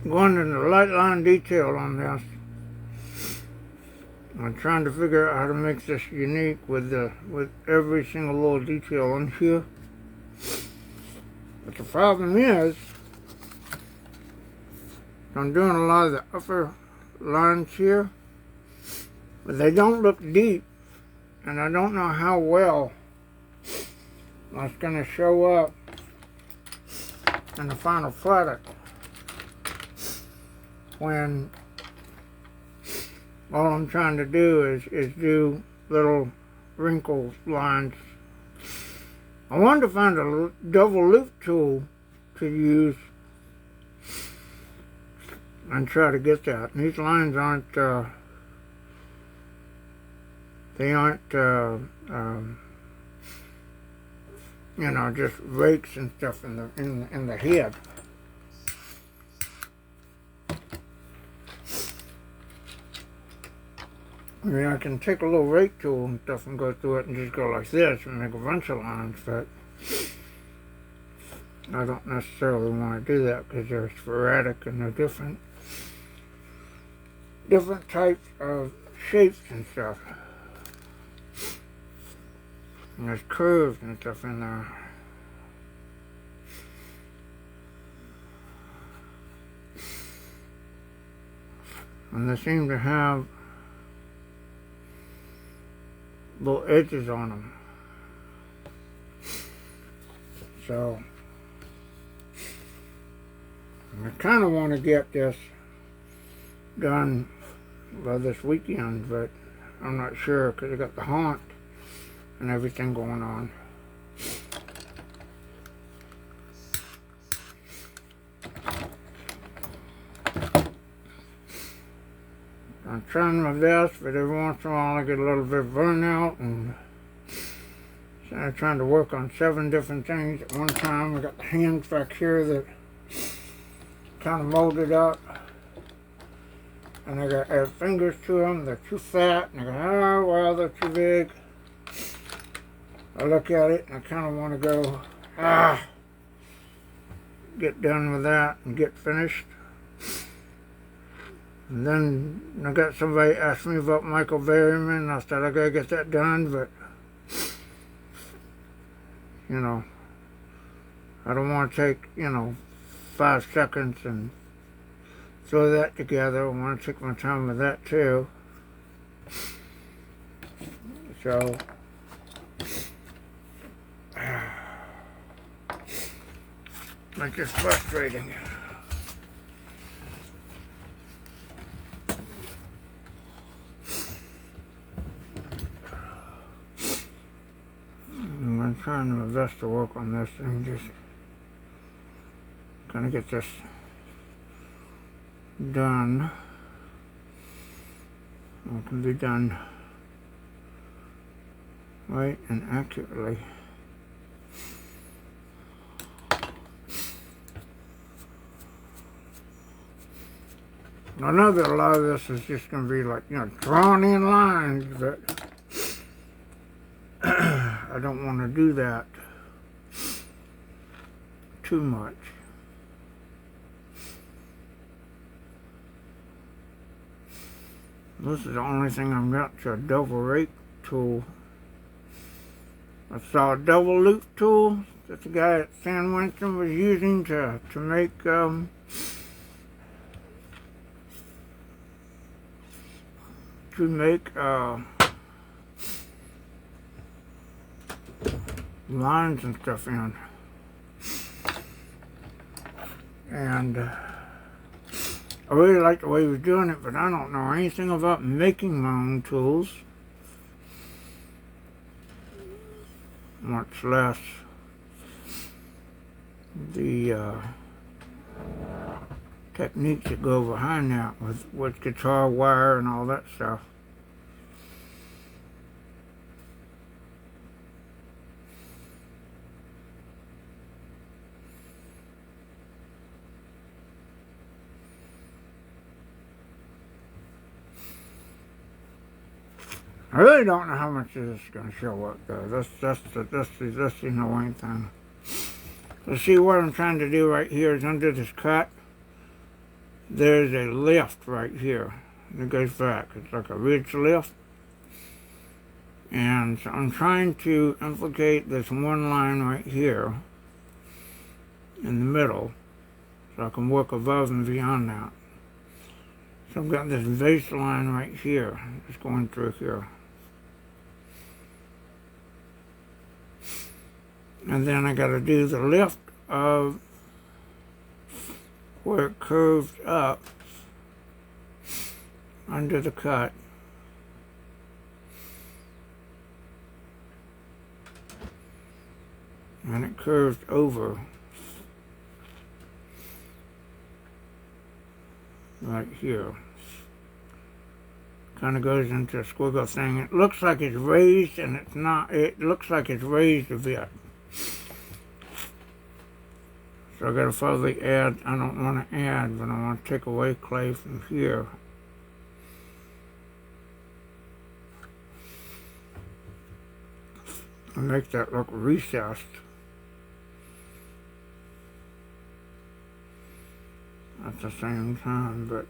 going into light line detail on this. I'm trying to figure out how to make this unique with every single little detail on here. But the problem is, I'm doing a lot of the upper lines here, but they don't look deep, and I don't know how well that's going to show up in the final product when all I'm trying to do is do little wrinkle lines. I wanted to find a double loop tool to use and try to get that. And these lines aren't, they aren't, you know, just rakes and stuff in the head. I mean, I can take a little rake tool and stuff and go through it and just go like this and make a bunch of lines, but I don't necessarily want to do that because they're sporadic and they're different types of shapes and stuff. And there's curves and stuff in there. And they seem to have little edges on them. So I kind of want to get this done by this weekend, but I'm not sure because I got the haunt and everything going on. I'm trying my best, but every once in a while I get a little bit of burnout, and so I'm trying to work on 7 different things at one time. I got the hands back here that kind of molded up, and I got add fingers to them. They're too fat, and I go, oh well, they're too big. I look at it and I kind of want to go, get done with that and get finished. And then I got somebody asked me about Michael Berryman, and I said I gotta get that done, but you know, I don't want to take, you know, 5 seconds and throw that together. I want to take my time with that too. So it's just frustrating. I'm trying my best to work on this and just gonna get this done. It can be done right and accurately. I know that a lot of this is just going to be like, you know, drawn in lines, but I don't want to do that too much. This is the only thing I've got to a double rake tool. I saw a double loop tool that the guy at San Winston was using to make lines and stuff in. And I really like the way he was doing it, but I don't know anything about making my own tools, much less the techniques that go behind that with guitar wire and all that stuff. I really don't know how much this is going to show up though. That's the annoying thing. So see what I'm trying to do right here is undo this cut there's a lift right here that goes back. It's like a ridge lift. And so I'm trying to implicate this one line right here in the middle so I can work above and beyond that. So I've got this base line right here, just going through here. And then I got to do the lift of where it curved up under the cut. And it curved over right here. Kind of goes into a squiggle thing. It looks like it's raised, and it's not. It looks like it's raised a bit. So I got to probably add. I don't want to add, but I want to take away clay from here. And make that look recessed. At the same time, but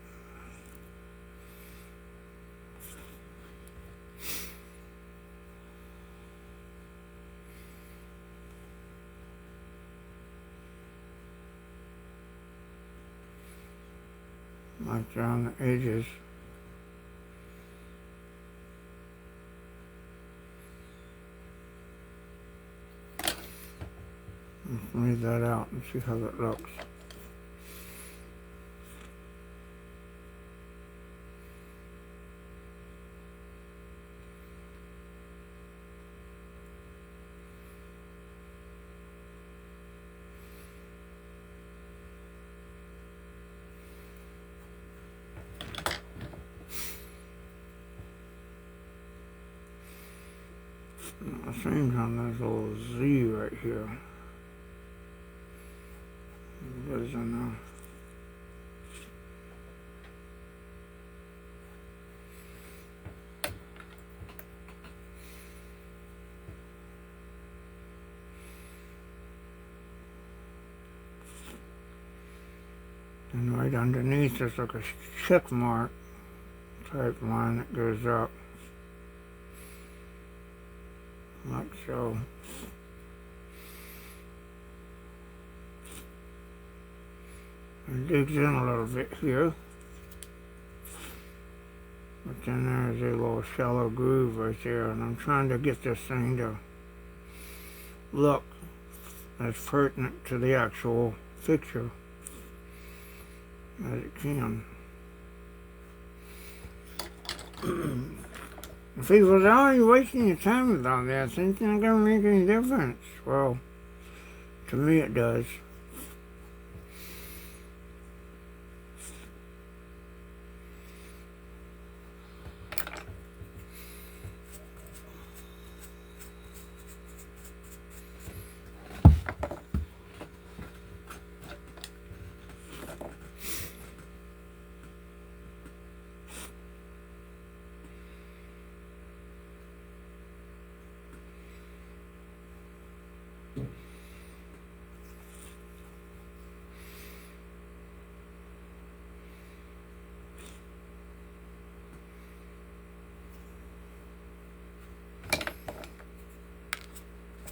like around the edges. Let's smooth that out and see how that looks. At the same time, there's a little Z right here. It goes in there. And right underneath there's like a check mark type line that goes up. Like so. It digs in a little bit here. But then there's a little shallow groove right there, and I'm trying to get this thing to look as pertinent to the actual picture as it can. People say, oh, you're wasting your time with all that. It's not going to make any difference. Well, to me it does.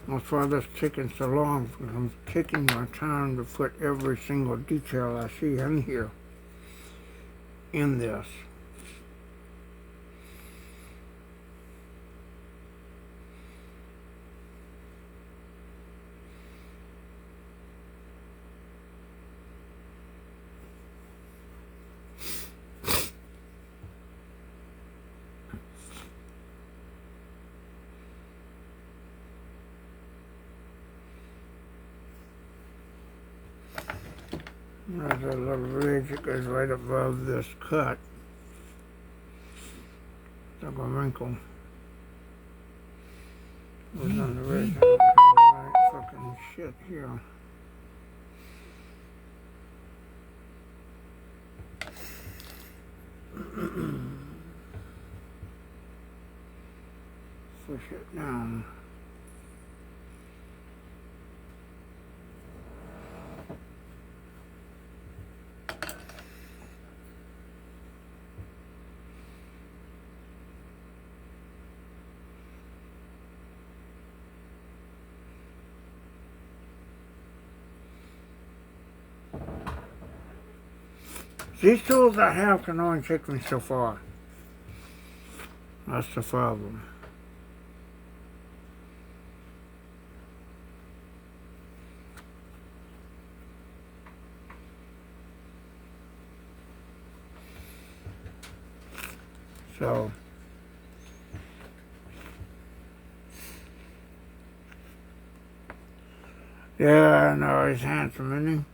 That's why this taking so long, because I'm taking my time to put every single detail I see in here in this. There's a little ridge that goes right above this cut. It's like a wrinkle. Goes on the ridge. Right fucking shit here. Push it down. These tools I have can only take me so far. That's the problem. So, yeah, I know he's handsome, isn't he?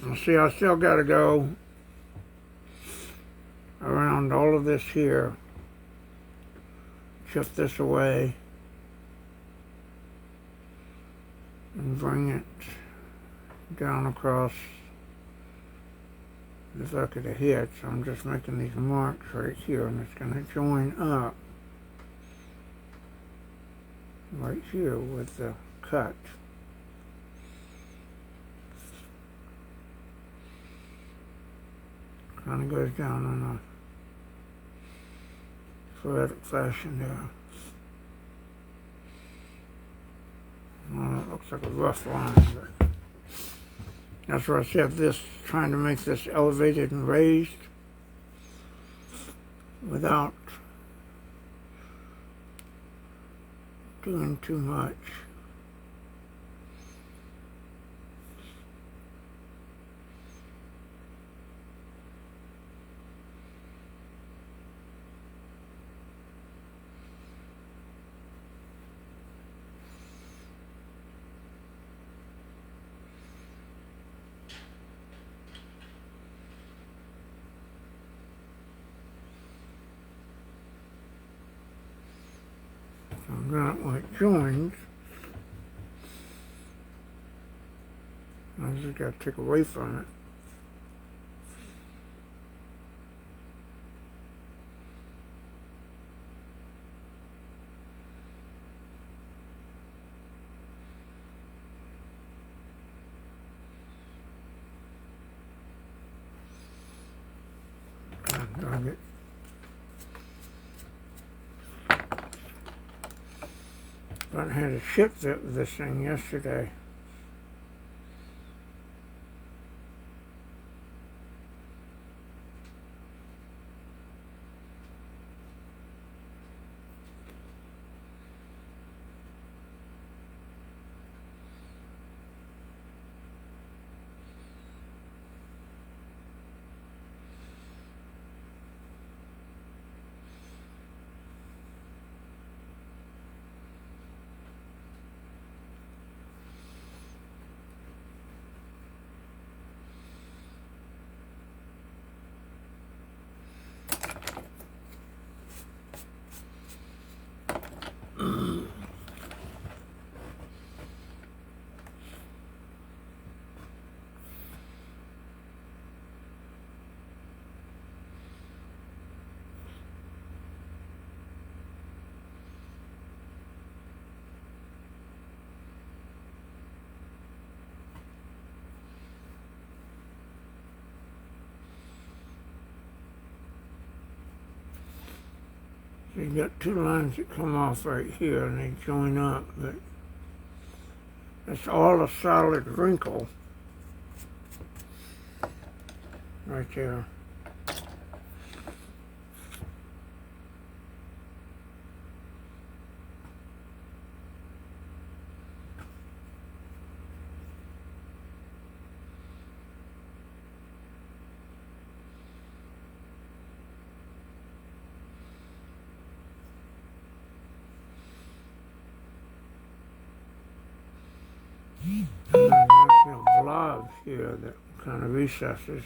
Well, see, I still got to go around all of this here, chip this away, and bring it down across the back of the head. So I'm just making these marks right here, and it's going to join up right here with the cut. Kind of goes down in a phonetic fashion there. Well, it looks like a rough line, but that's why I said this, trying to make this elevated and raised without doing too much. I'm not like joins. I just got to take away from it. Dog it. I had to ship this thing yesterday. So you got two lines that come off right here and they join up, but it's all a solid wrinkle right there. And then there's a blob here that kind of recesses.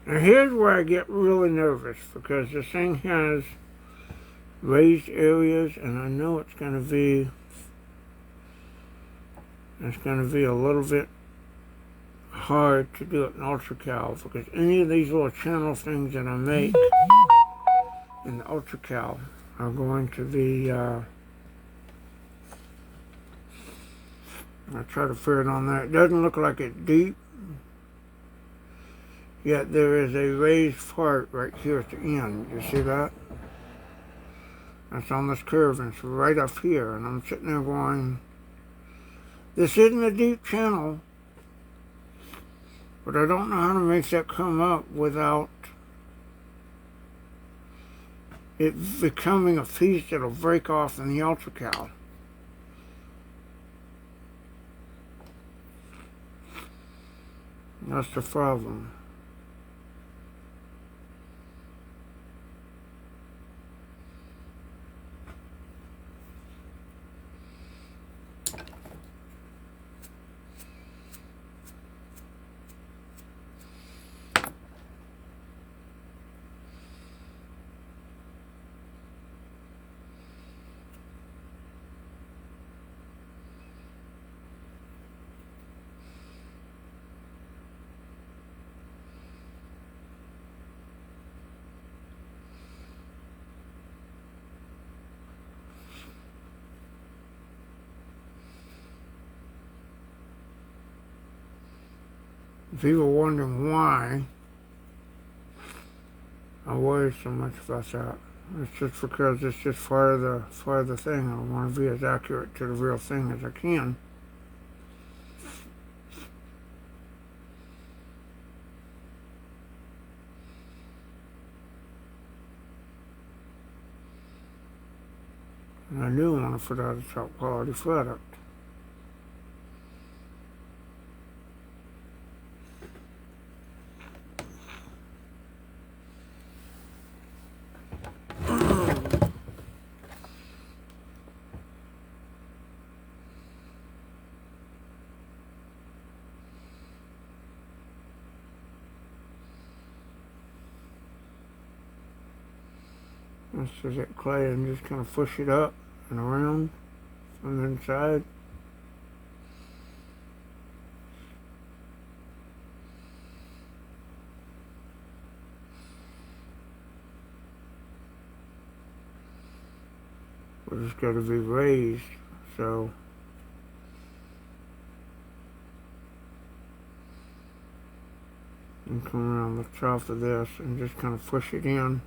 Now here's where I get really nervous because this thing has raised areas and I know it's going to be a little bit hard to do it in UltraCal because any of these little channel things that I make in the UltraCal are going to be, I try to fit it on there. It doesn't look like it's deep, yet there is a raised part right here at the end. You see that? That's on this curve, and it's right up here, and I'm sitting there going, this isn't a deep channel, but I don't know how to make that come up without it becoming a piece that'll break off in the UltraCal. That's the problem. If you were wondering why I worry so much about that, it's just because it's just part of the thing. I want to be as accurate to the real thing as I can. And I do want to put out a top quality product. This is it, clay, and just kind of push it up and around from the inside. But it's got to be raised, so and come around the top of this and just kind of push it in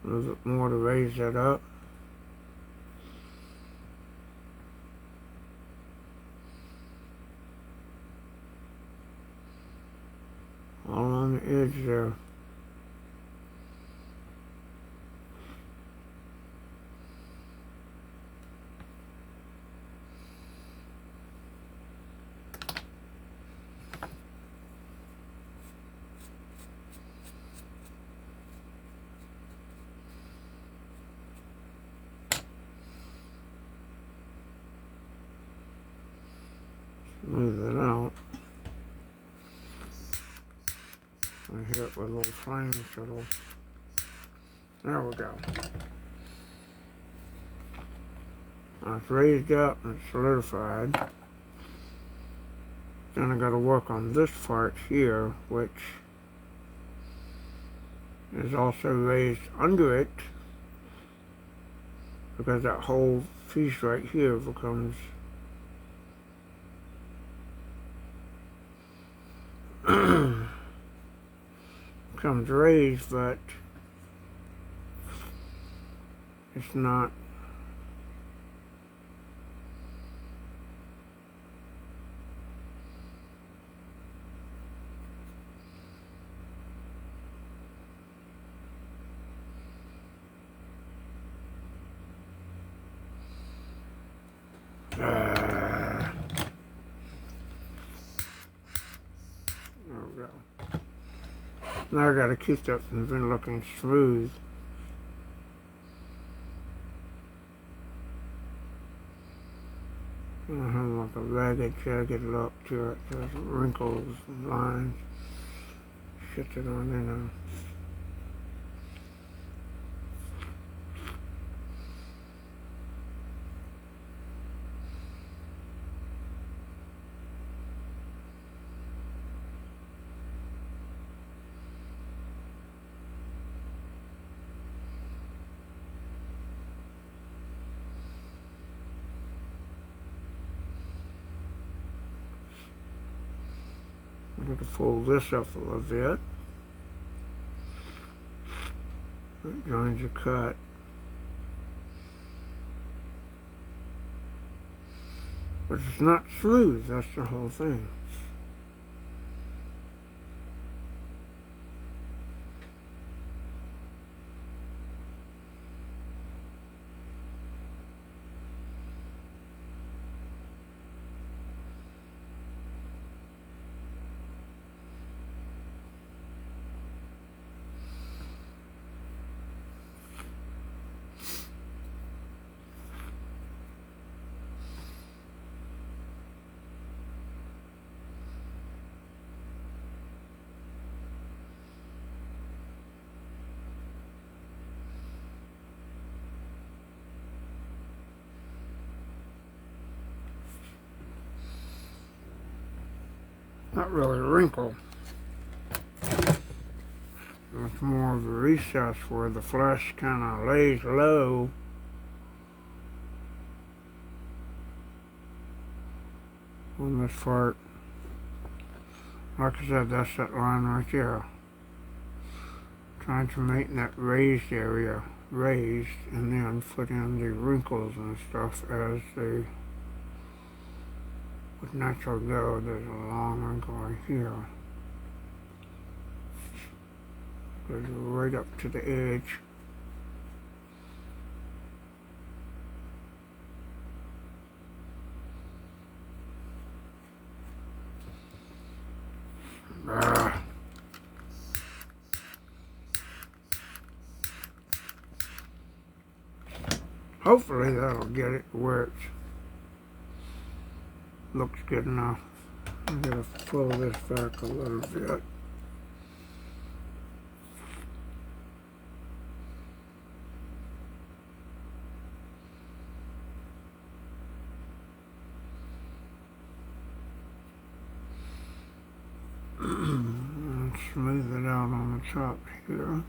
a little bit more to raise that up. All on the edge there. Smooth it out. I hit it with a little flame shuttle. There we go. Now it's raised up and it's solidified. Then I got to work on this part here, which is also raised under it, because that whole piece right here becomes raised, but it's not there we go. Now I gotta keep that from being looking smooth. I have like a ragged, jagged look to it. There's wrinkles and lines. Shit it on in there. I'm going to fold this up a little bit. It joins the cut. But it's not smooth, that's the whole thing. Not really a wrinkle. It's more of a recess where the flesh kind of lays low. On this part. Like I said, that's that line right there. Trying to make that raised area raised and then put in the wrinkles and stuff as they would naturally go. There's a long wrinkle right here. Goes right up to the edge. Hopefully that'll get it where it looks good enough. I'm going to pull this back a little bit. And smooth it out on the top here.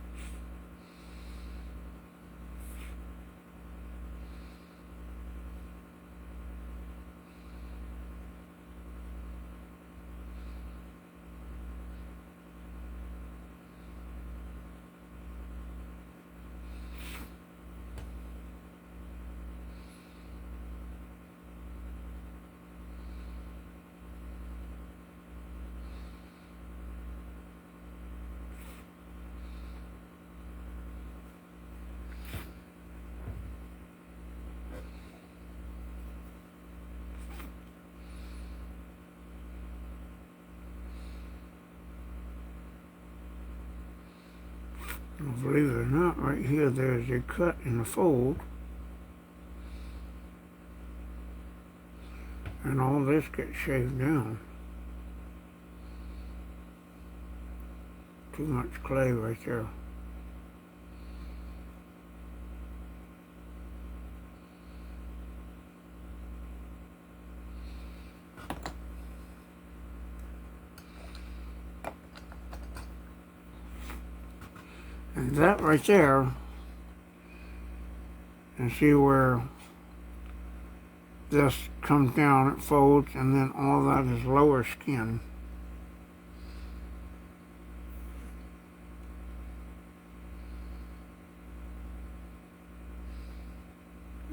Believe it or not, right here there's a cut in the fold. And all this gets shaved down. Too much clay right there. And that right there, and see where this comes down, it folds, and then all that is lower skin.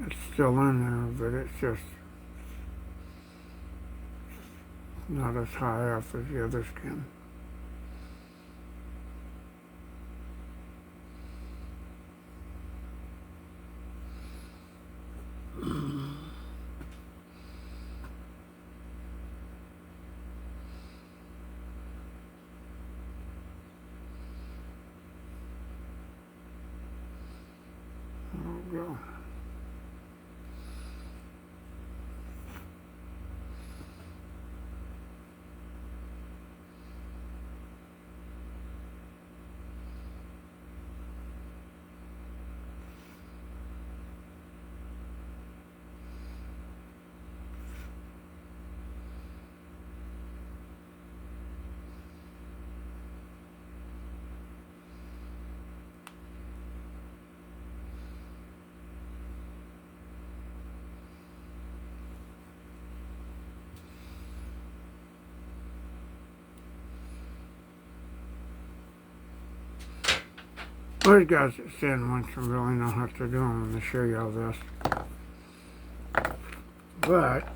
It's still in there, but it's just not as high up as the other skin. There we go. Those guys that stand once and really know how to do them when they show you all this. But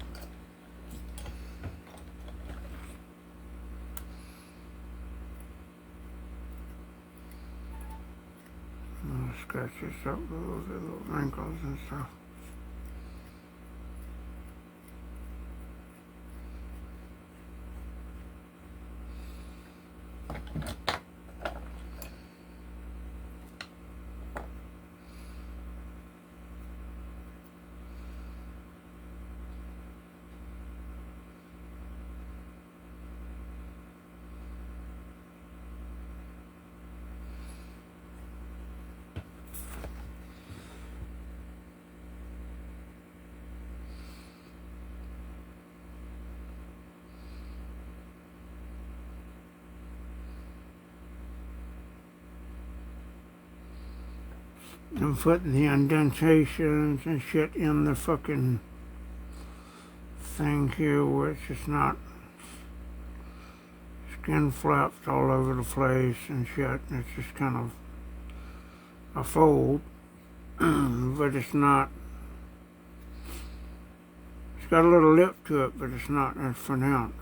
I'll scratch this up a little bit, little wrinkles and stuff. And putting the indentations and shit in the fucking thing here where it's just not skin flaps all over the place and shit. It's just kind of a fold, but it's not. It's got a little lip to it, but it's not as pronounced.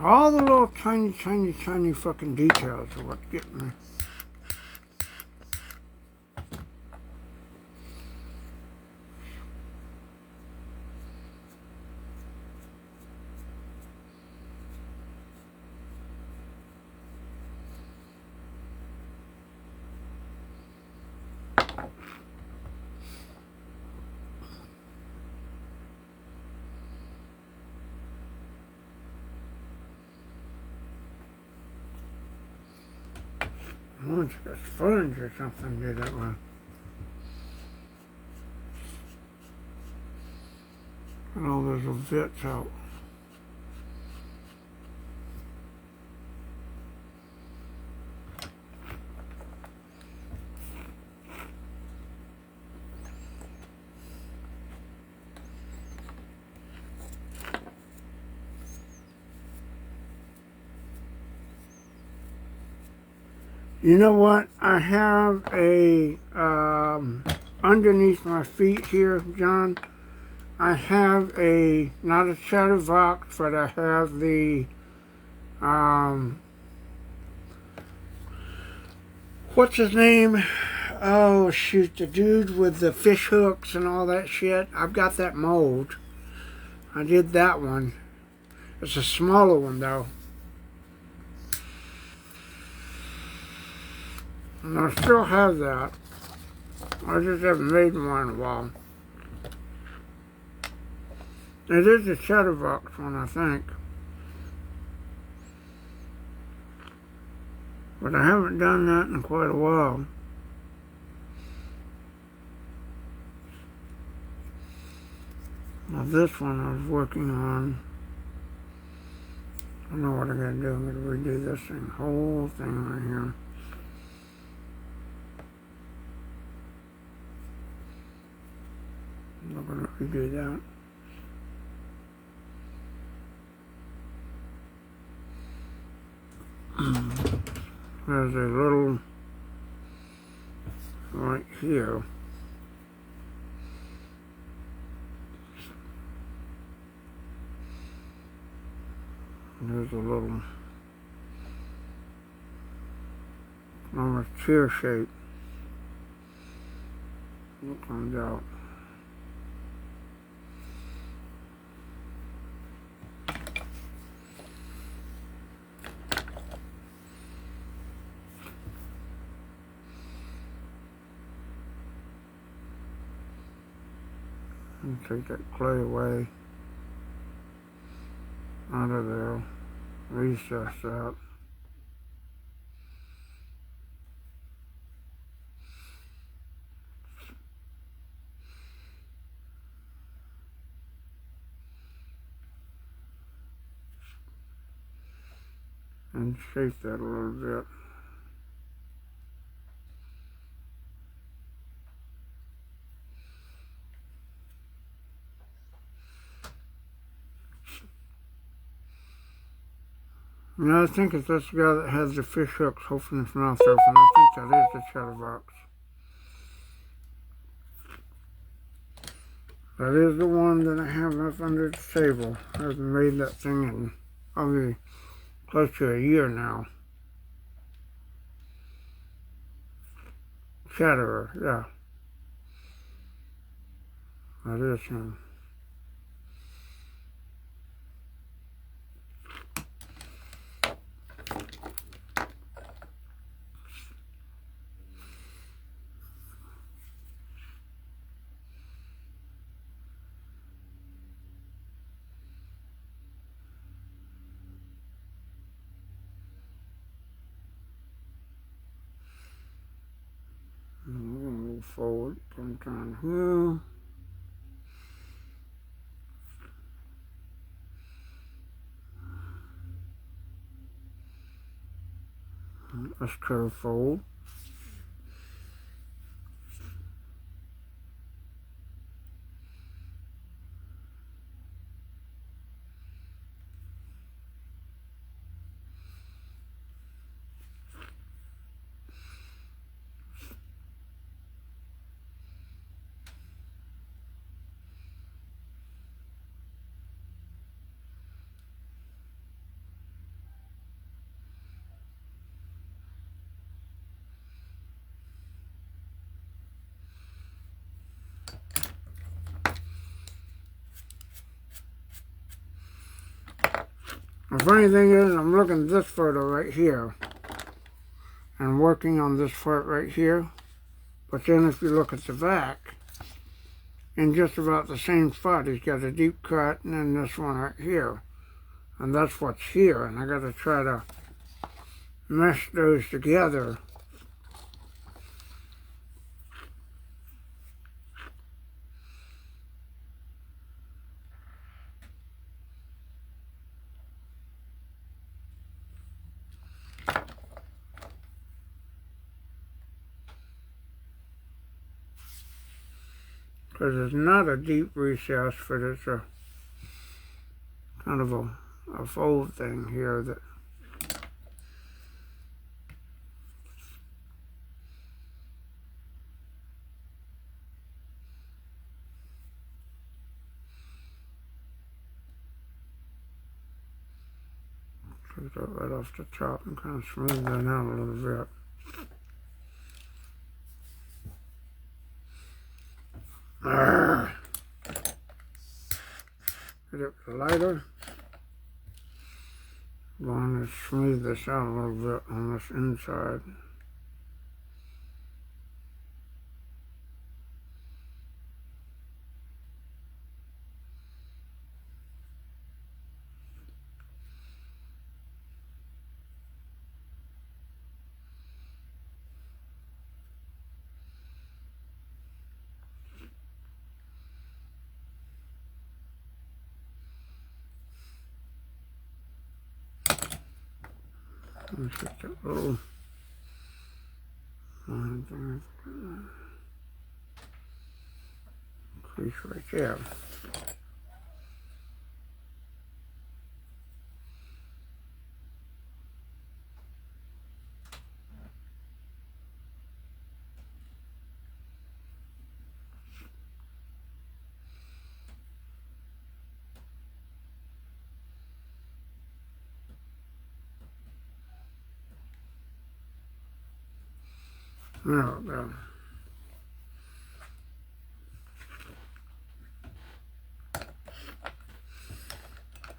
All the little tiny fucking details are what's getting me. Once a sponge or something did it with. And all those little bits out. You know what? I have a, underneath my feet here, John, I have a, not a chatterbox, but I have the, what's his name? Oh, shoot, the dude with the fish hooks and all that shit. I've got that mold. I did that one. It's a smaller one, though. And I still have that. I just haven't made one in a while. It is a chatterbox one, I think. But I haven't done that in quite a while. I this one I was working on. I know what I gotta do. I'm gonna redo this thing, whole thing right here. I'm gonna redo that. There's a little right here. There's a little almost tear shape that comes out. And take that clay away out of there, recess that. And shape that a little bit. Now I think it's this guy that has the fish hooks hooking his mouth open. I think that is the chatterbox. That is the one that I have up under the table. I haven't made that thing in probably close to a year now. Chatterer, yeah. That is him. I'm going to move forward, come down here. Let's curve fold. The funny thing is, I'm looking at this photo right here and working on this part right here. But then if you look at the back, in just about the same spot, he's got a deep cut and then this one right here. And that's what's here. And I got to try to mesh those together. Because it's not a deep recess, but it's a kind of a fold thing here that take that right off the top and kind of smooth that out a little bit. Get it lighter. Want to smooth this out a little bit on this inside. Let's get that little crease right there. There we go.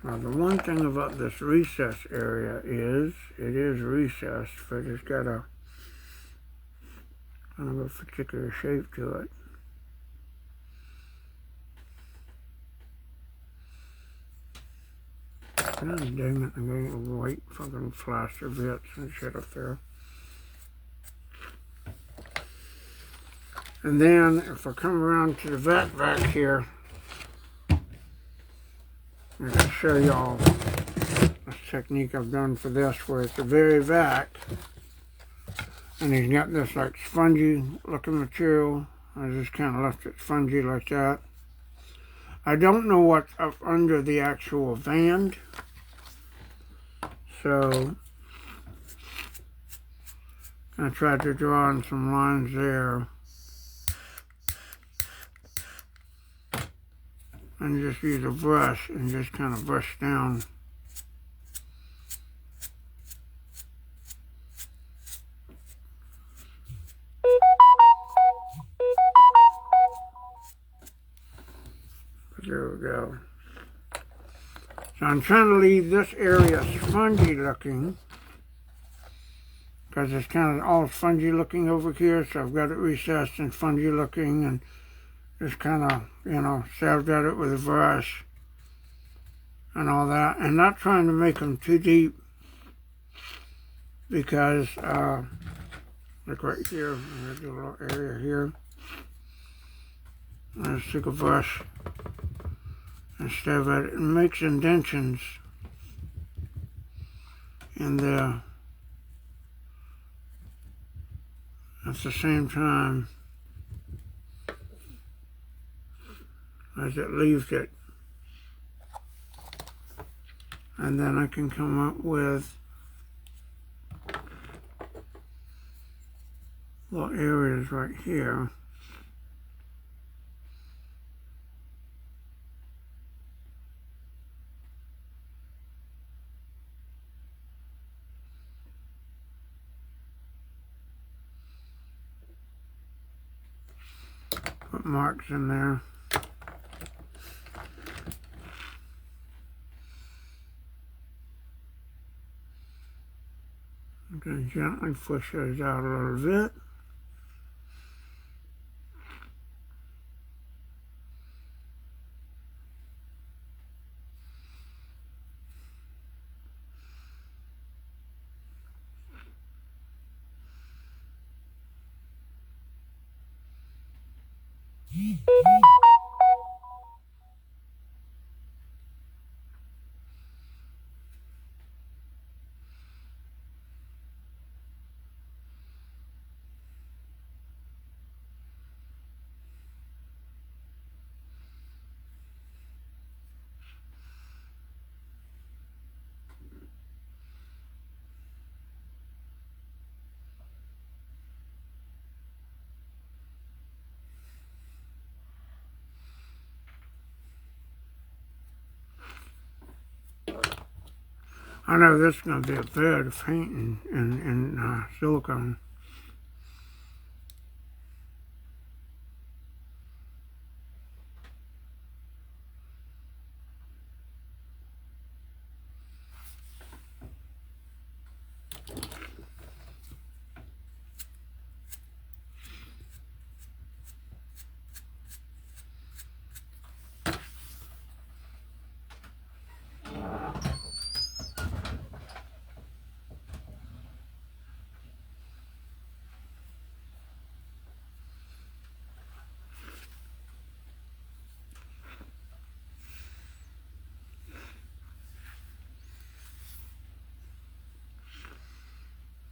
Now the one thing about this recess area is, it is recessed, but it's got a kind of a particular shape to it. God dang it, I'm getting white fucking plaster bits and shit up there. And then if I come around to the vat back here, I can show y'all this technique I've done for this, where it's the very back, and he's got this like spongy looking material. I just kind of left it spongy like that. I don't know what's up under the actual band, so I tried to draw in some lines there. And just use a brush and just kind of brush down. There we go. So I'm trying to leave this area spongy looking, because it's kind of all spongy looking over here, so I've got it recessed and spongy looking, and just kind of, you know, saved at it with a brush and all that, and not trying to make them too deep, because like right here, I'm gonna do a little area here. I just took a brush and stab at it and makes indentions in there at the same time as it leaves it. And then I can come up with little areas right here. Put marks in there. I'm going to gently push those out a little bit. I know this is going to be a bed of painting in silicone.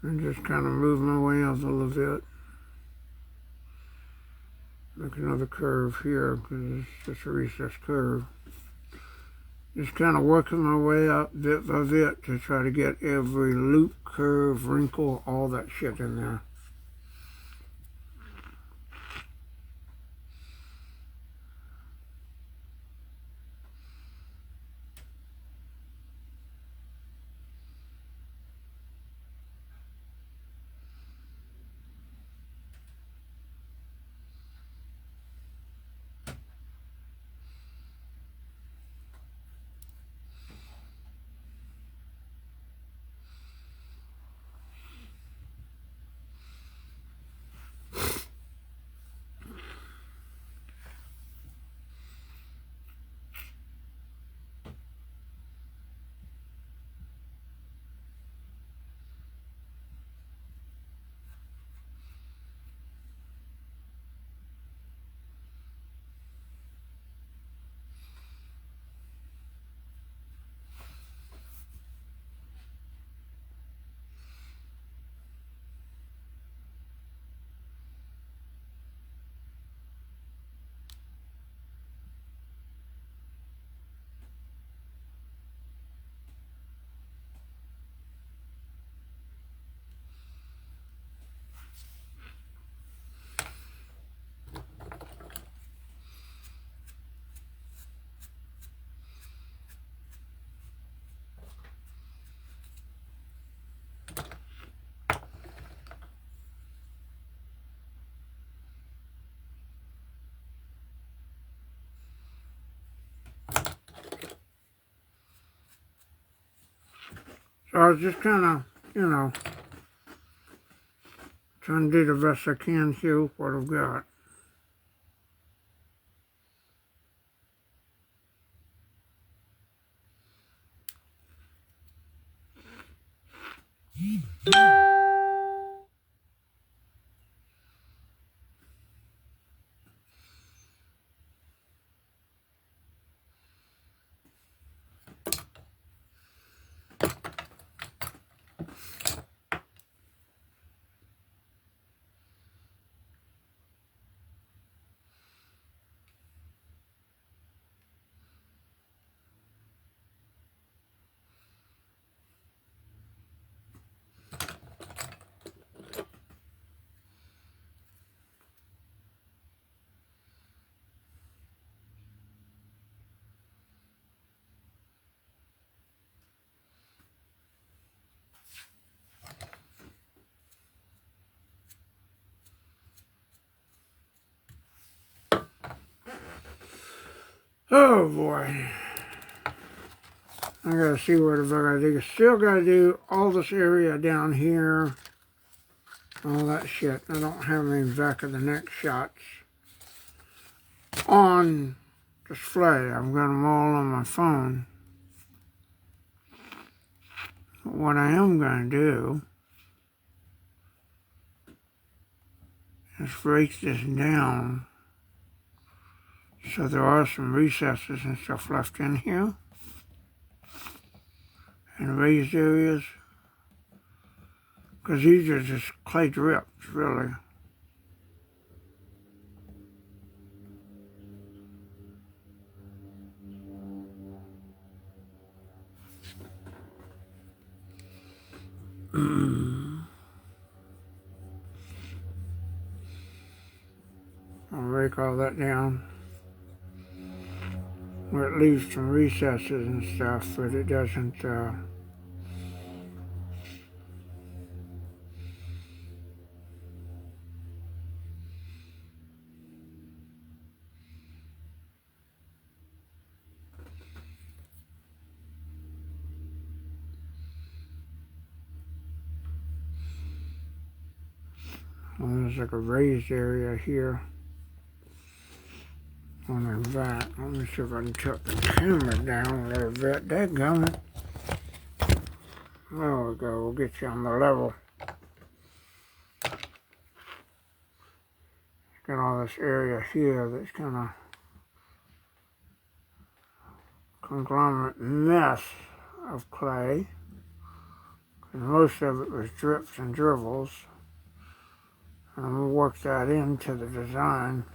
And just kind of move my way up a little bit. Make another curve here because it's just a recessed curve. Just kind of working my way up bit by bit to try to get every loop, curve, wrinkle, all that shit in there. So I was just kind of, trying to do the best I can here with what I've got. Oh boy. I gotta see what the fuck I do. Still gotta do all this area down here. All that shit. I don't have any back of the neck shots on display. I've got them all on my phone. But what I am gonna do is break this down so there are some recesses and stuff left in here. And raised areas. Because these are just clay drips, really. I'll break all that down. Where it leaves some recesses and stuff, but it doesn't, well, there's like a raised area here on the back. Let me see if I can tilt the camera down a little bit. Dadgummit. There we go. We'll get you on the level. Got all this area here that's kind of conglomerate mess of clay. And most of it was drips and dribbles. And we'll work that into the design.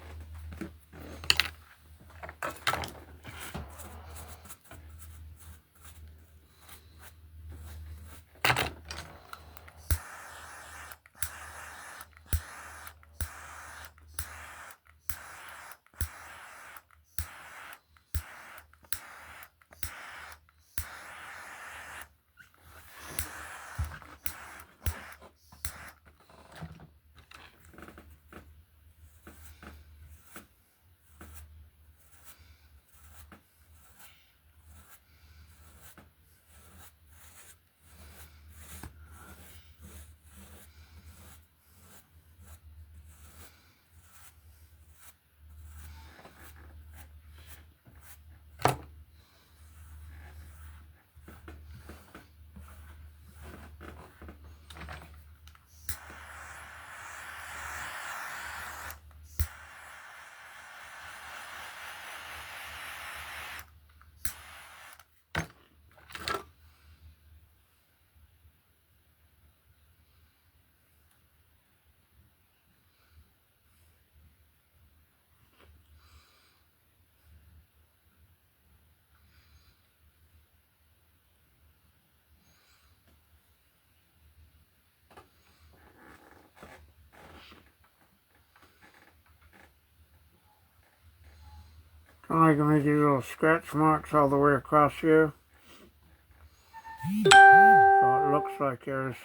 I'm making these little scratch marks all the way across here. So it looks like there's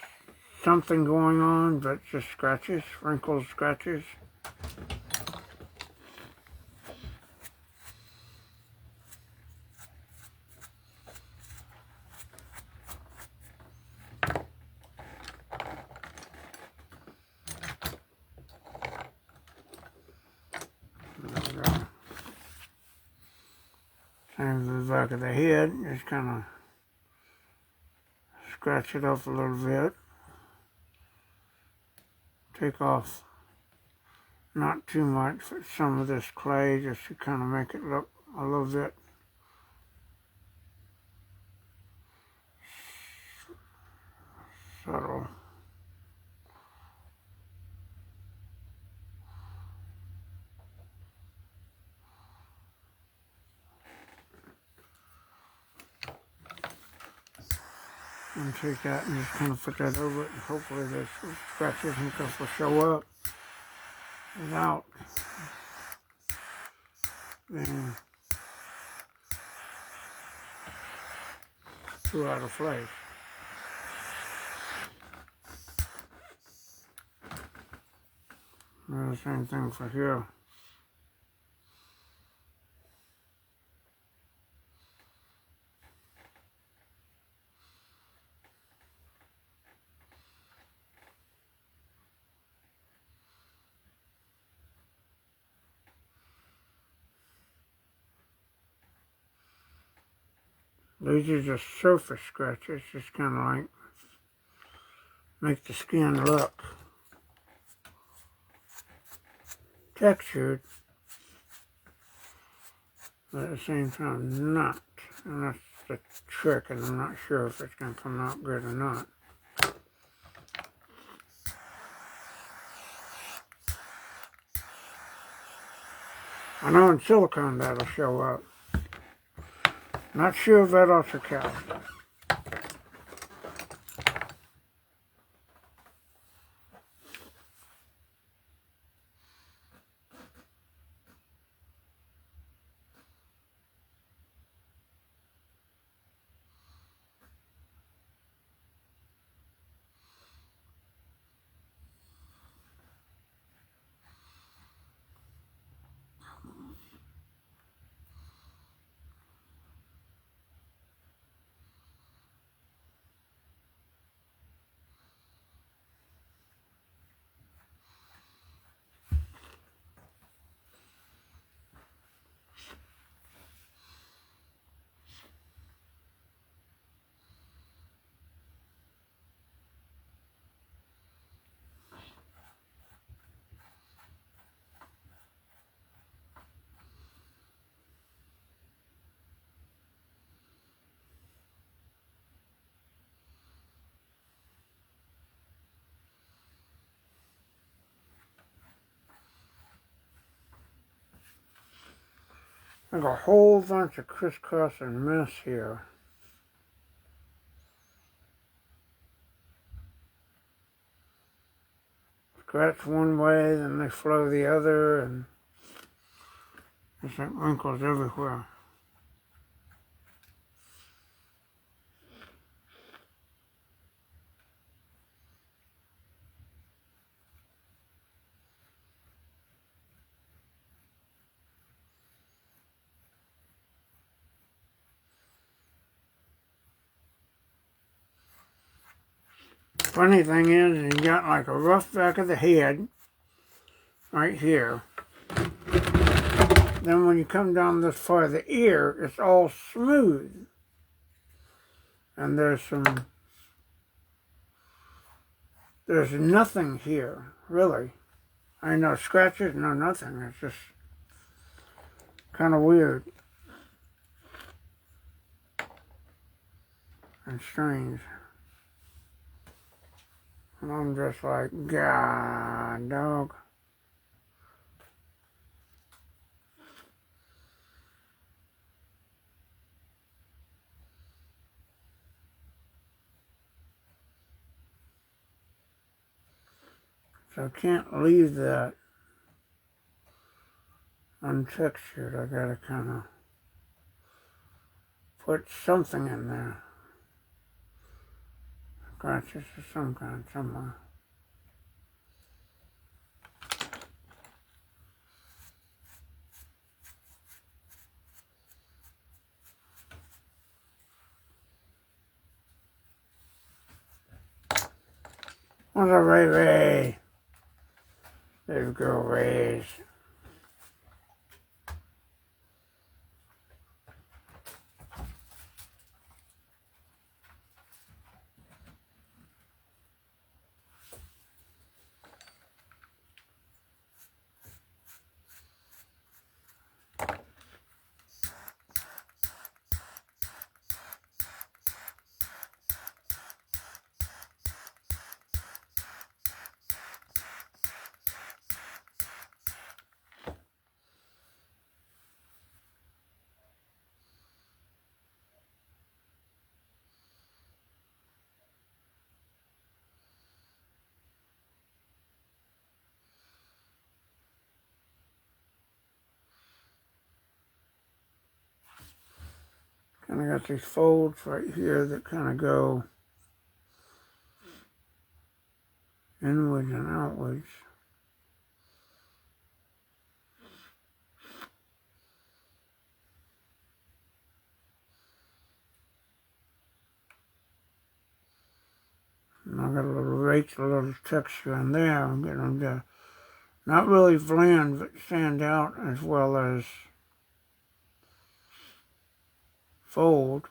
something going on, but just scratches, wrinkled scratches. Same to the back of the head, just kind of scratch it up a little bit. Take off not too much, but some of this clay just to kind of make it look a little bit subtle. And take that and just kind of put that over it, and hopefully those scratches and stuff will show up without being too out of place. And the same thing for here. These are just surface scratches, just kind of like make the skin look textured, but at the same time not. And that's the trick, and I'm not sure if it's going to come out good or not. I know in silicone that'll show up. Not sure if that also counts. Like a whole bunch of crisscrossing mess here. Scratch one way, then they flow the other, and there's like wrinkles everywhere. Funny thing is, you got like a rough back of the head, right here. Then when you come down this far of the ear, it's all smooth. And there's nothing here, really. I no scratches, no nothing. It's just kind of weird and strange. And I'm just like, God, dog. So I can't leave that untextured. I gotta kind of put something in there. Scratches of some kind somewhere. What's up, Ray Ray? There we go, Rays. Kind of got these folds right here that kind of go inwards and outwards. And I got a little rates, a little texture in there. I'm getting them to not really blend, but stand out as well as fold.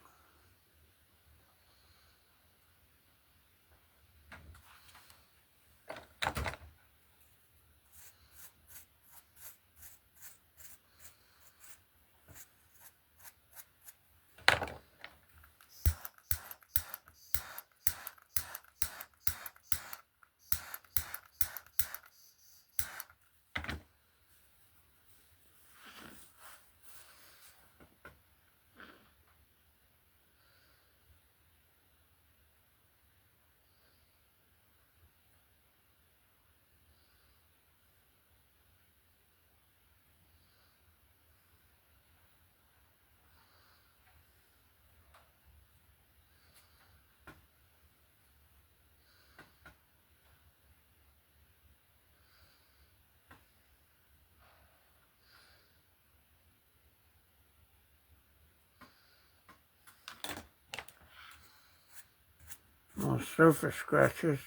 Little surface scratches.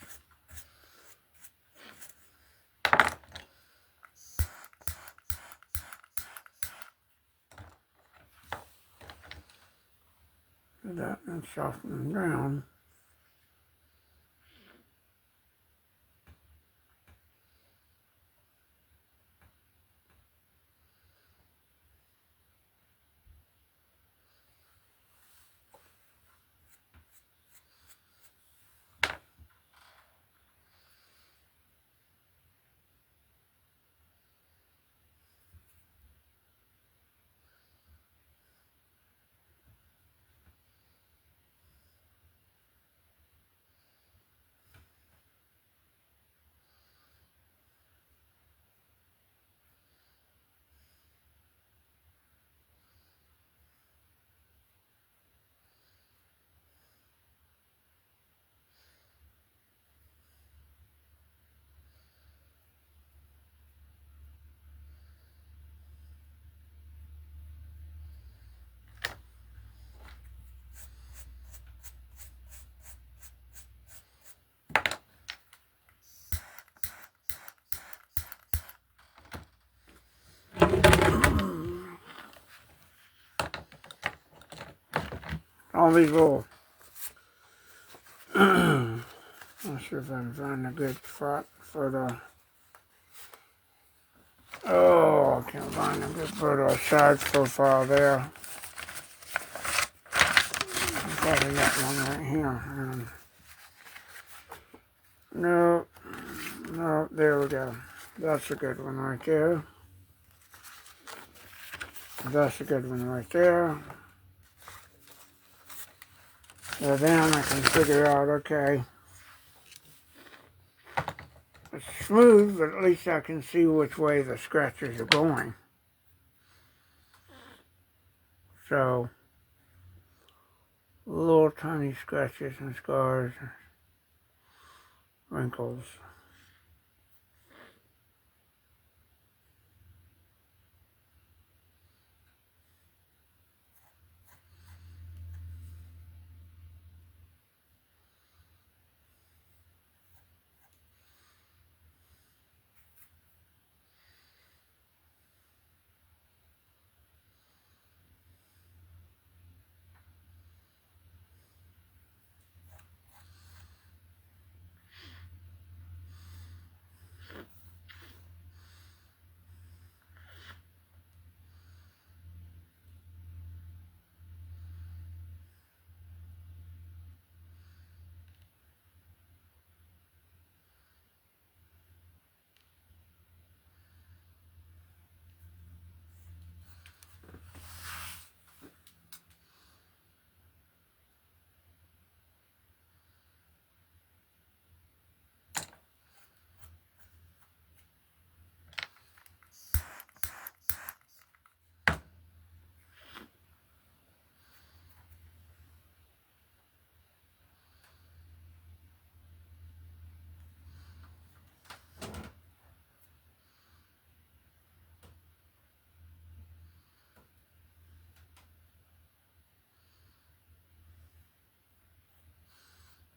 Do that and soften them down. all these little, not sure if I can find a good spot for the, oh, I can't find a good for the side profile there. I probably got one right here. No, no, there we go. That's a good one right there. That's a good one right there. So then I can figure out, okay, it's smooth, but at least I can see which way the scratches are going. So, little tiny scratches and scars, wrinkles.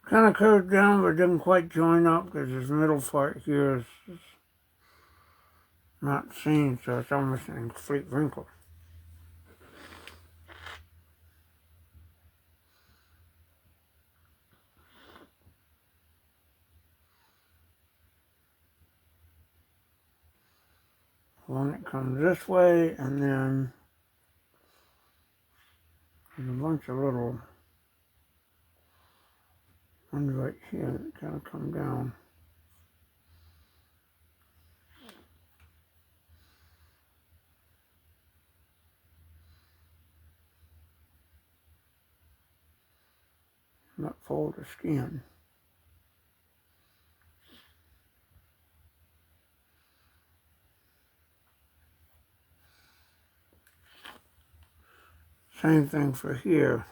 Kind of curved down, but didn't quite join up because this middle part here is not seen, so it's almost a complete wrinkle. One that comes this way, and then there's a bunch of little ones right here that kind of come down. That fold of skin. Same thing for here.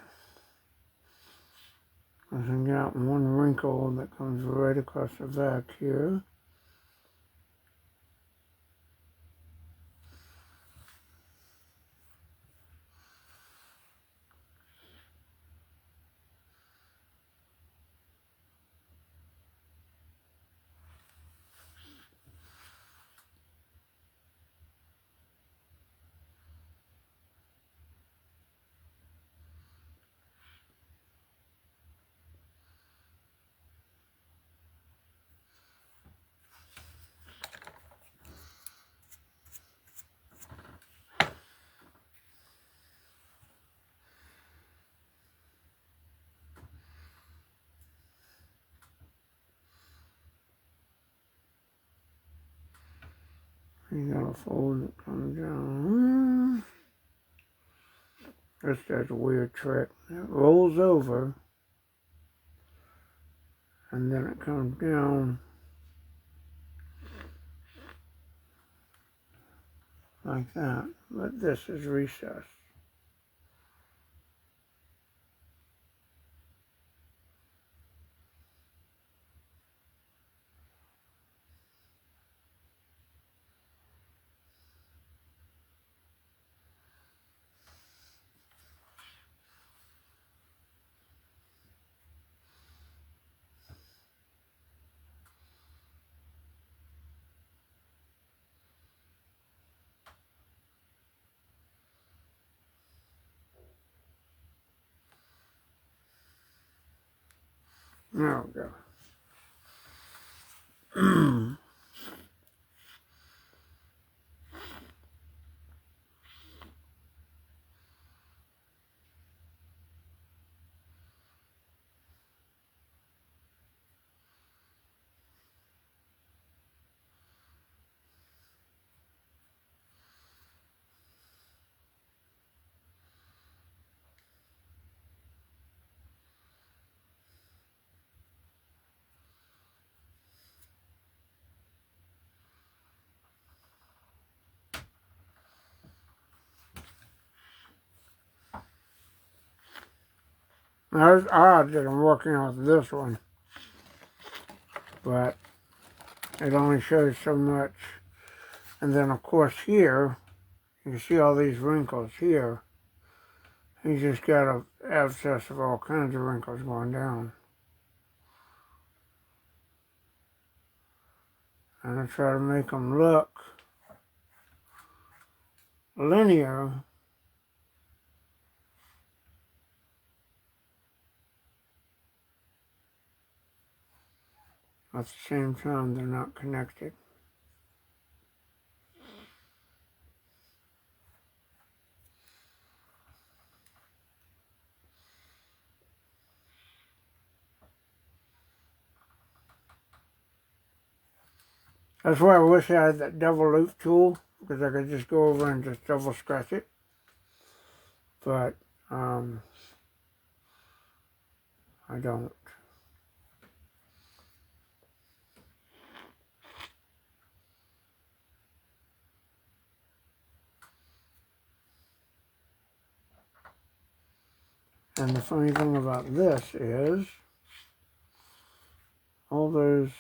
I got one wrinkle that comes right across the back here. You got a fold that comes down. This does a weird trick. It rolls over, and then it comes down like that. But this is recessed. There we go. Now it's odd that I'm working off this one, but it only shows so much. And then of course here, you can see all these wrinkles here. He's just got an abscess of all kinds of wrinkles going down. And I try to make them look linear, at the same time they're not connected. That's why I wish I had that double loop tool, because I could just go over and just double scratch it. But I don't. And the funny thing about this is all those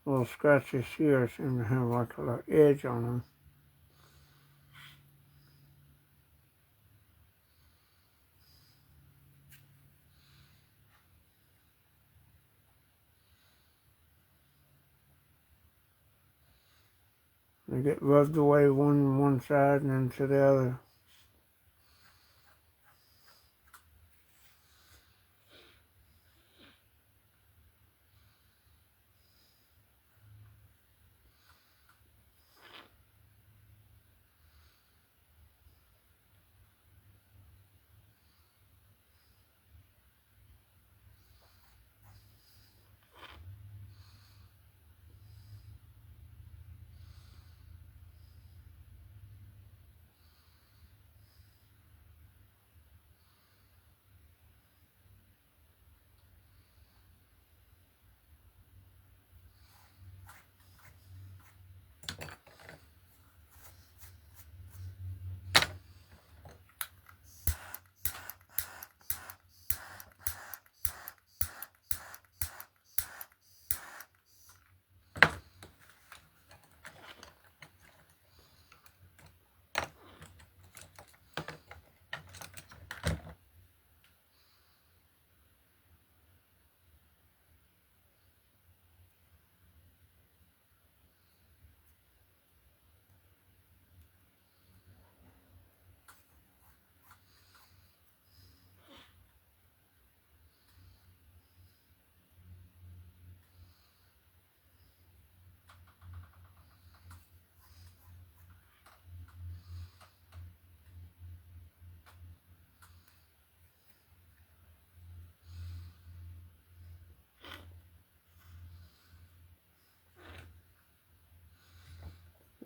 little scratches here seem to have like a little edge on them. They get rubbed away one side and then to the other.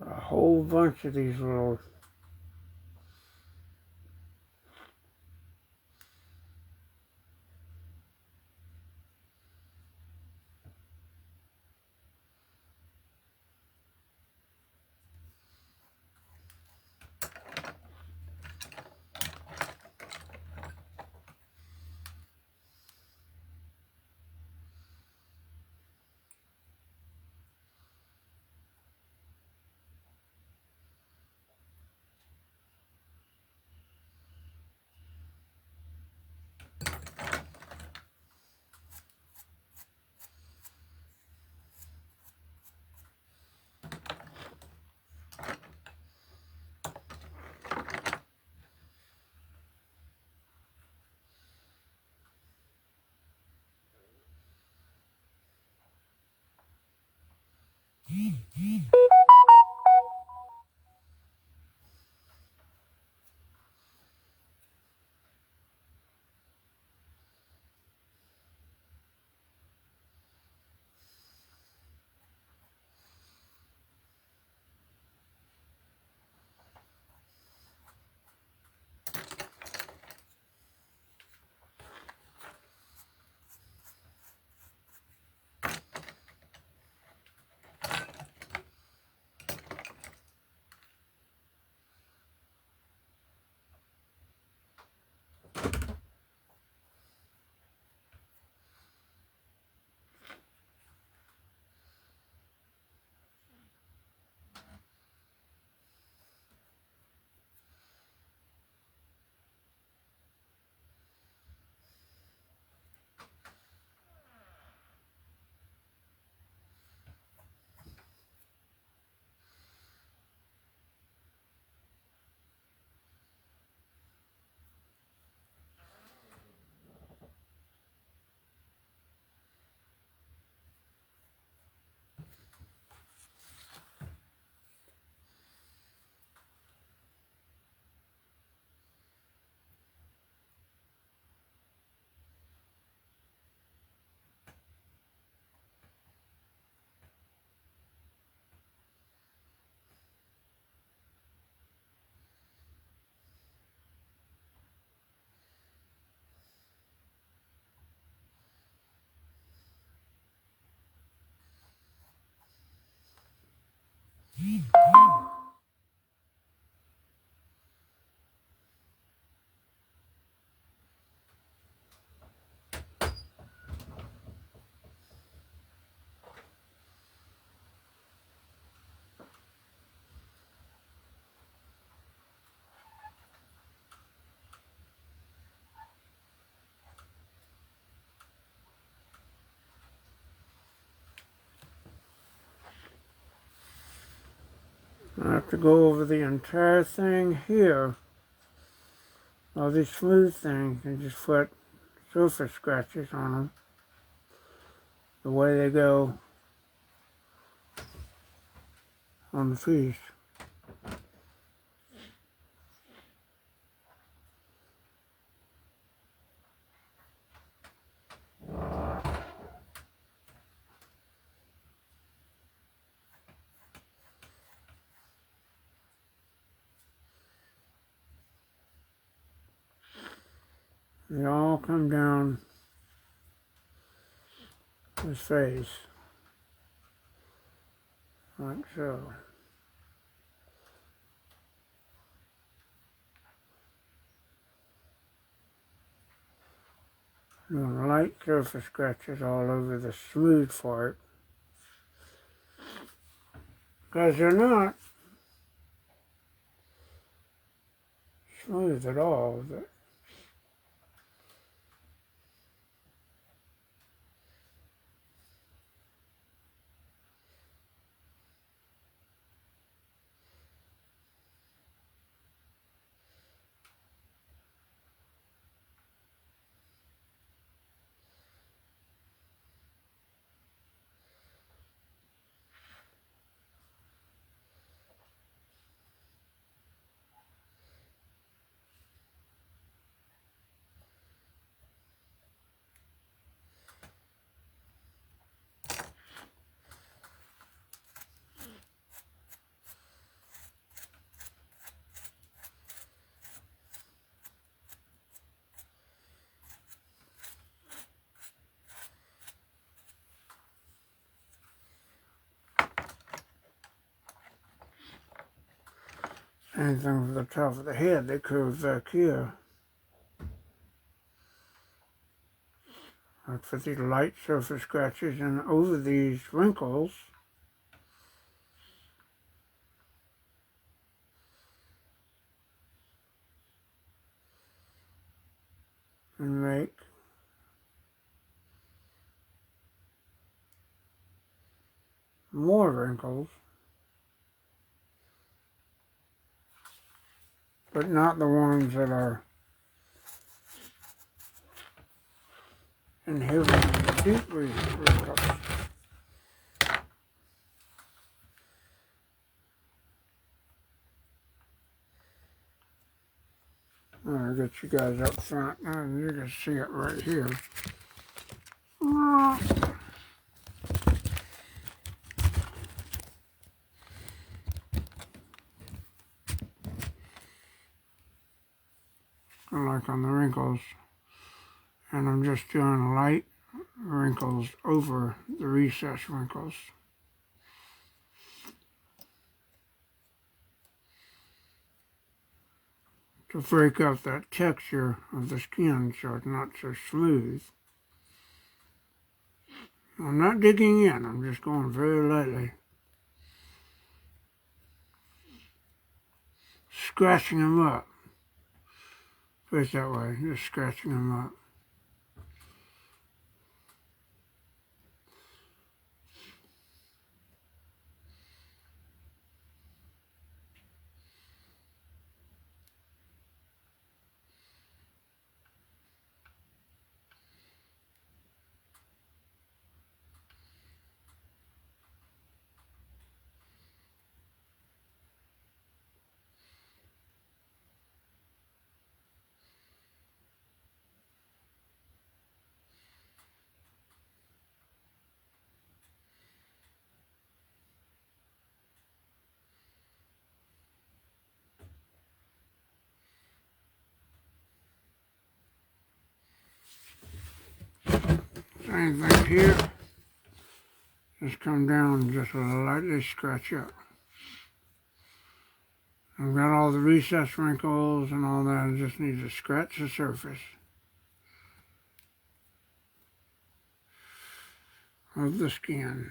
A whole bunch of these little I have to go over the entire thing here, all these smooth things, and just put surface scratches on them, the way they go on the piece. They all come down his face, like so. Doing light surface scratches all over the smooth part, because they're not smooth at all. Same thing with the top of the head, they curve back here. I put these light surface scratches in over these wrinkles. And make more wrinkles, but not the ones that are inhibiting deep wrinkles. I'll get you guys up front. You can see it right here. Like on the wrinkles. And I'm just doing light wrinkles over the recessed wrinkles. To break up that texture of the skin so it's not so smooth. I'm not digging in, I'm just going very lightly. Scratching them up. Put it that way, just scratching them up. Same thing here. Just come down and just lightly scratch up. I've got all the recessed wrinkles and all that. I just need to scratch the surface of the skin.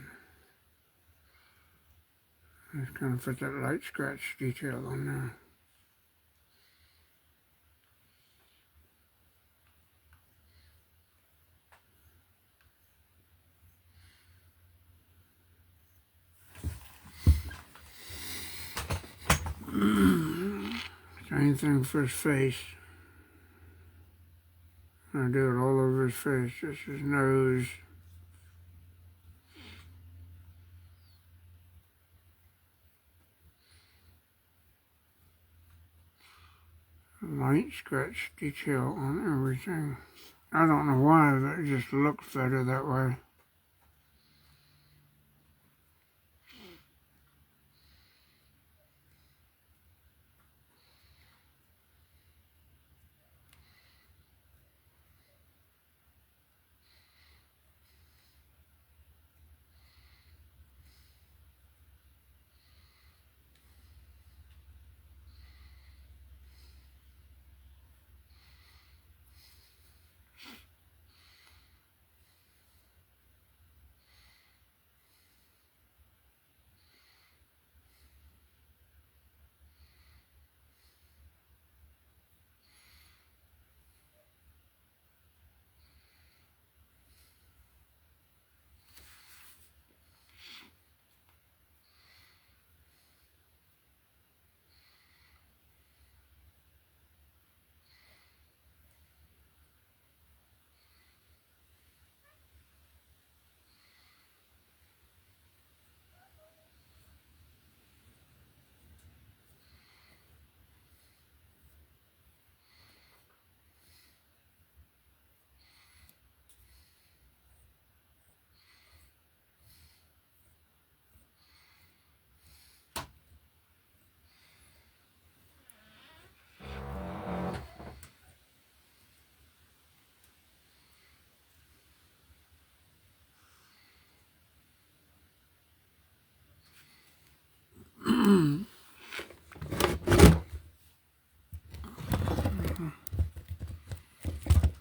Just kind of put that light scratch detail on there. Same thing for his face. I do it all over his face, just his nose. Light scratch detail on everything. I don't know why, but it just looks better that way.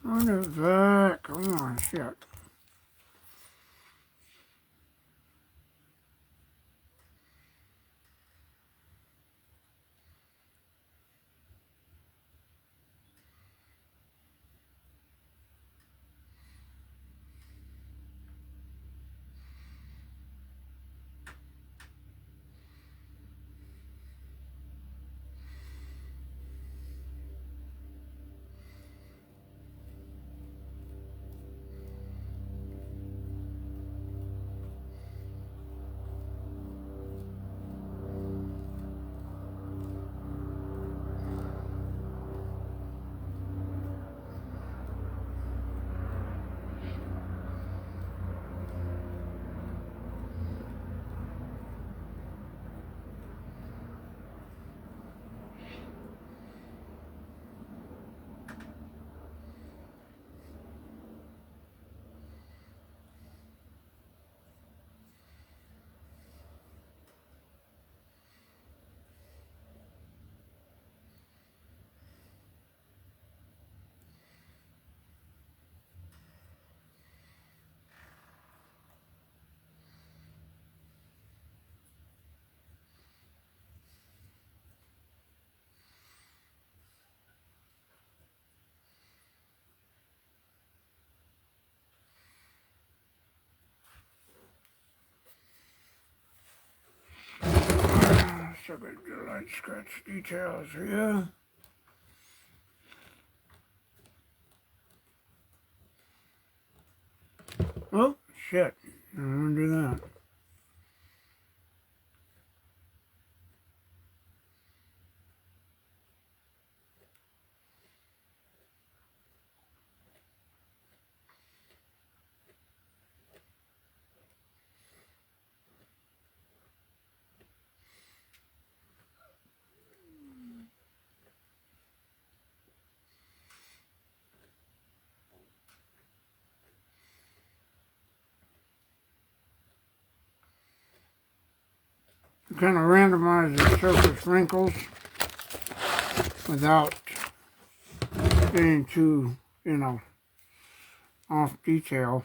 On the back, come on, shit. look at the light scratch details here. Oh, shit. I don't want to do that. Kind of randomize the surface wrinkles without getting too, off detail.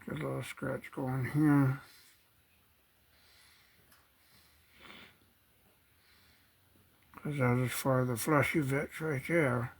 Get a little scratch going here. Because that is for the fleshy bits right there.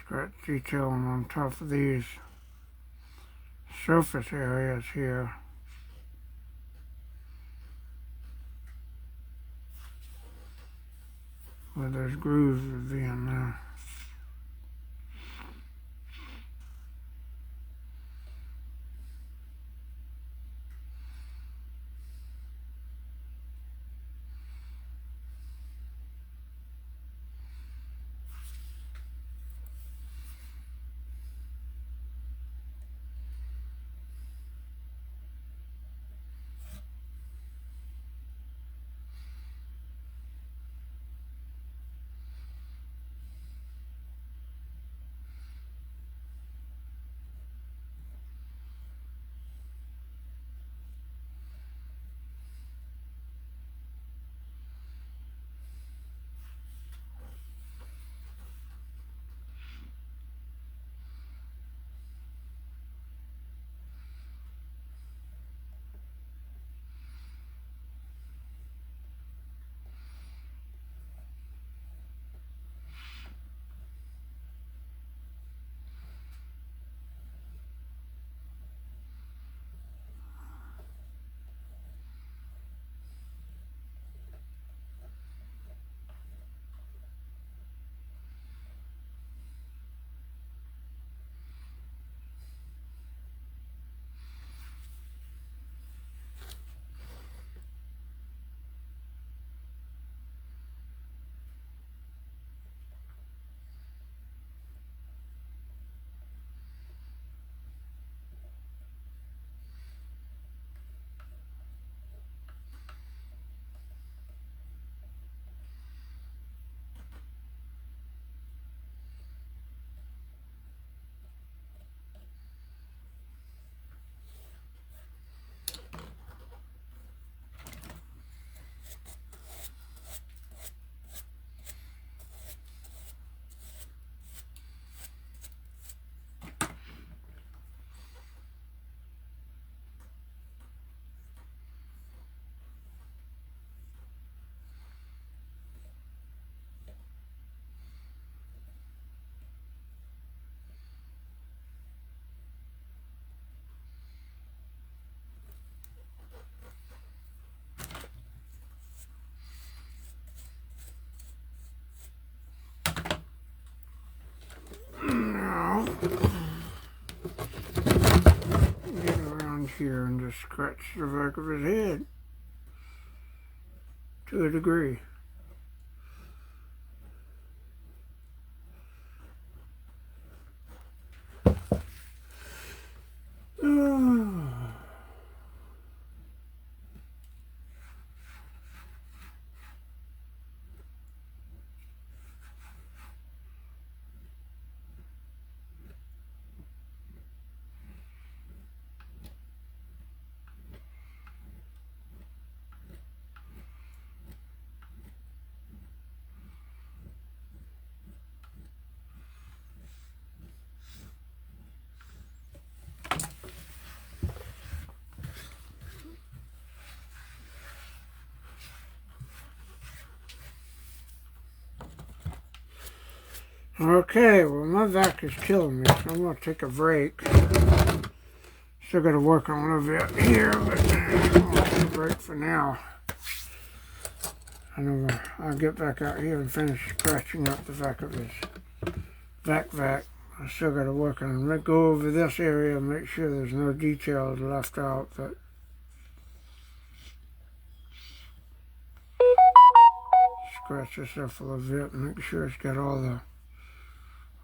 Scratch detailing on top of these surface areas here. Where those grooves would be in there. here and just scratch the back of his head to a degree. Okay, well my back is killing me, so I'm going to take a break. Still got to work on a little bit here, but I'll take a break for now. And I'll get back out here and finish scratching up the back of his vac. I still got to work on it. Go over this area and make sure there's no details left out, but scratch this up a little bit and make sure it's got all the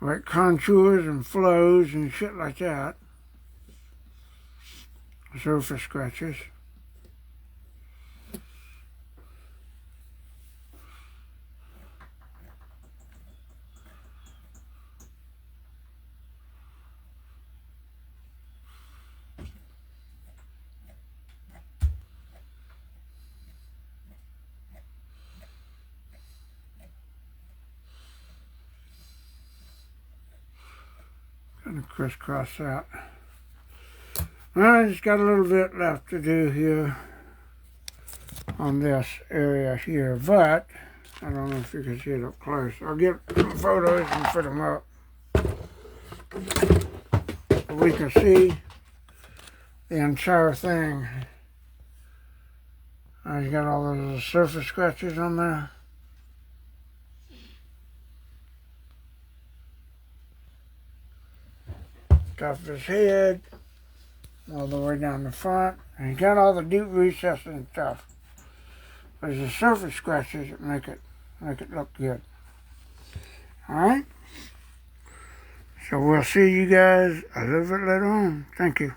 right contours and flows and shit like that. Surface scratches. Kind of crisscross that. I just got a little bit left to do here on this area here, but I don't know if you can see it up close. I'll get some photos and put them up so we can see the entire thing. I got all those surface scratches on there. Top of his head, all the way down the front, and he got all the deep recesses and stuff. There's the surface scratches that make it look good. Alright? So we'll see you guys a little bit later on. Thank you.